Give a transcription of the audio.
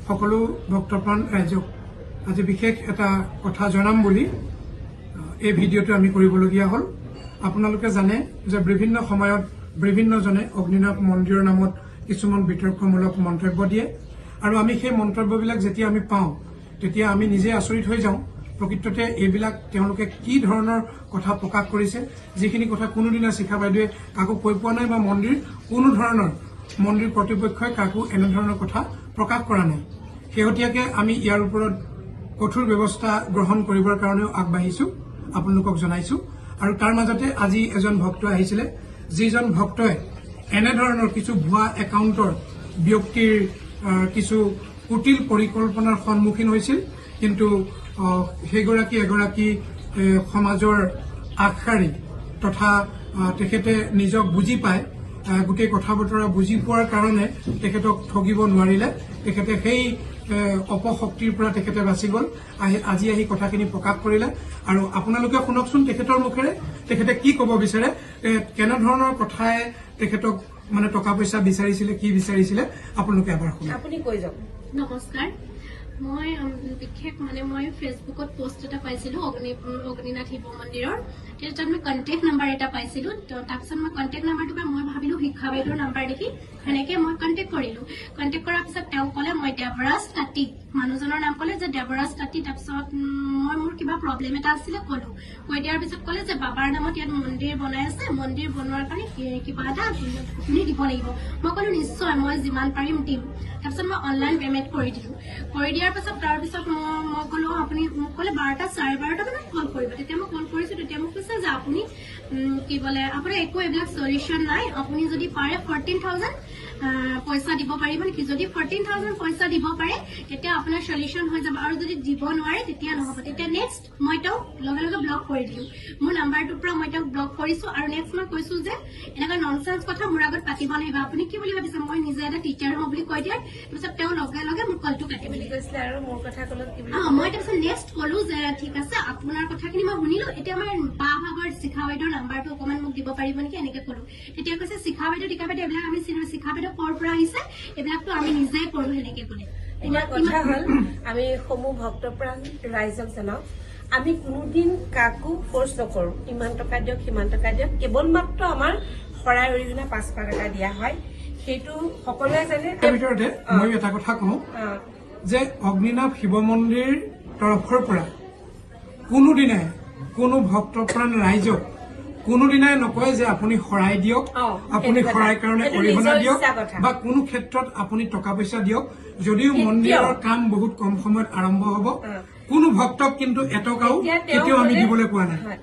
সকলো ভক্তপ্ৰাণ ৰাইজক আজি বিশেষ এটা কথা জনাম বুলি এই ভিডিঅ'টো আমি কৰিবলগীয়া হ'ল। আপোনালোকে জানে যে বিভিন্ন সময়ত বিভিন্নজনে অগ্নিনাভ মন্দিৰৰ নামত কিছুমান বিতৰ্কমূলক মন্তব্য দিয়ে আৰু আমি সেই মন্তব্যবিলাক যেতিয়া আমি পাওঁ তেতিয়া আমি নিজে আচৰিত হৈ যাওঁ। প্ৰকৃততে এইবিলাক তেওঁলোকে কি ধৰণৰ কথা প্ৰকাশ কৰিছে, যিখিনি কথা কোনোদিনা শিখা বাইদেৱে কাকো কৈ পোৱা নাই বা কোনো ধৰণৰ মন্দিৰ কৰ্তৃপক্ষই কাকো এনেধৰণৰ কথা প্ৰকাশ কৰা নাই। শেহতীয়াকৈ আমি ইয়াৰ ওপৰত কঠোৰ ব্যৱস্থা গ্ৰহণ কৰিবৰ কাৰণেও আগবাঢ়িছো, আপোনালোকক জনাইছো। আৰু তাৰ মাজতে আজি এজন ভক্ত আহিছিলে, যিজন ভক্তই এনেধৰণৰ কিছু ভুৱা একাউণ্টৰ ব্যক্তিৰ কিছু কুটিল পৰিকল্পনাৰ সন্মুখীন হৈছিল। কিন্তু সেইগৰাকী এগৰাকী সমাজৰ আগশাৰী তথা তেখেতে নিজক বুজি পায়, গোটেই কথা বতৰা বুজি পোৱাৰ কাৰণে তেখেতক ঠগিব নোৱাৰিলে। তেখেতে সেই অপশক্তিৰ পৰা তেখেতে বাচি গ'ল, আজি আহি কথাখিনি প্ৰকাশ কৰিলে। আৰু আপোনালোকে শুনকচোন তেখেতৰ মুখেৰে তেখেতে কি ক'ব বিচাৰে, কেনেধৰণৰ কথাই তেখেতক মানে টকা পইচা বিচাৰিছিলে, কি বিচাৰিছিলে আপোনালোকে এবাৰ শুনক। আপুনি কৈ যাওক। নমস্কাৰ, মই বিশেষ মই ফেচবুকত পোষ্ট এটা পাইছিলো অগ্নিনাথ শিৱ মন্দিৰৰ। তাত মই কণ্টেক্ট নাম্বাৰ এটা পাইছিলো। তাৰপিছত মই কণ্টেক্ট নাম্বাৰটো পাই মই ভাবিলো শিক্ষা বাইদেউৰ নাম্বাৰ দেখি সেনেকে মই কণ্টেক্ট কৰিলো। কণ্টেক্ট কৰাৰ পিছত তেওঁ ক'লে মই দেৱৰাজ তাঁতী, মানুহজনৰ নাম ক'লে যে দেৱৰাজ তাঁতী। তাৰপিছত মই মোৰ কিবা প্ৰব্লেম এটা আছিলে ক'লো, কৈ দিয়াৰ পিছত ক'লে যে বাবাৰ নামত ইয়াত মন্দিৰ বনাই আছে, মন্দিৰ বনোৱাৰ কাৰণে কিবা এটা আপুনি দিব লাগিব। মই ক'লো নিশ্চয়, মই যিমান পাৰিম দিম। তাৰপিছত মই অনলাইন পেমেণ্ট কৰি দিলো। কৰি দিয়াৰ পাছত তাৰপিছত মই ক'লো আপুনি মোক ক'লে 12টা 12:30 মানত কল কৰিব। তেতিয়া মই কল কৰিছো, তেতিয়া মোক কৈছে যে আপুনি কি বোলে আপোনাৰ একো এইবিলাক সলিউশ্যন নাই, আপুনি যদি পাৰে 14,000 পইচা দিব পাৰিব নেকি? যদি 14,000 পইচা দিব পাৰে তেতিয়া আপোনাৰ সলিউশ্যন হৈ যাব, আৰু যদি দিব নোৱাৰে তেতিয়া নহ'ব। তেতিয়া নেক্সট মই তেওঁক লগে লগে ব্লক কৰি দিলো। মোৰ নাম্বাৰটোৰ পৰা মই তেওঁক ব্লক কৰিছো। আৰু নেক্সট মই কৈছো যে এনেকুৱা ননচেন্স কথা মোৰ আগত পাতিব নাহিব, আপুনি কি বুলি ভাবিছে মই নিজে এটা টিচাৰ হওঁ বুলি কৈ দিয়াৰ তাৰপিছত তেওঁ লগে লগে মোৰ কলটো কাটি বুলি কৈছিলে। আৰু মোৰ কথা ক'লত কি বুলি মই তাৰপিছত নেক্সট ক'লো যে ঠিক আছে আপোনাৰ কথাখিনি মই শুনিলো, এতিয়া আমাৰ বাঁ ভাগৰ শিখা বাইদেউৰ নাম্বাৰটো অকণমান মোক দিব পাৰিব নেকি, এনেকে ক'লো। তেতিয়া কৈছে শিখা বাইদেউ টিকা বাইদেউ এইবিলাক আমি চিনো, শিখা বাইদেউ ক'ৰ পৰা আহিছে এইবিলাকতো আমি নিজেই কৰো, সেনেকে ক'লে। এতিয়া কথা হ'ল আমি সমূহ ভক্তপ্ৰাণ ৰাইজক জনাও, আমি কোনোদিন কাকো ফৰ্চ নকৰো ইমান টকা দিয়ক সিমান টকা দিয়ক। কেৱল মাত্ৰ আমাৰ শৰাই অৰিহণা 500 টকা দিয়া হয়, সেইটো সকলোৱে জানে। তাৰ ভিতৰতে মই এটা কথা কওঁ যে অগ্নিনাভ শিৱ মন্দিৰ তৰফৰ পৰা কোনোদিনাই কোনো ভক্তপ্ৰাণ ৰাইজক কোনোদিনাই নকয় যে আপুনি শৰাই দিয়ক, আপুনি শৰাইৰ কাৰণে অৰিহণা দিয়ক বা কোনো ক্ষেত্ৰত আপুনি টকা পইচা দিয়ক। যদিও মন্দিৰৰ কাম বহুত কম সময়ত আৰম্ভ হ'ব, কোনো ভক্তক কিন্তু এটকাও কেতিয়াও আমি দিবলৈ পোৱা নাই।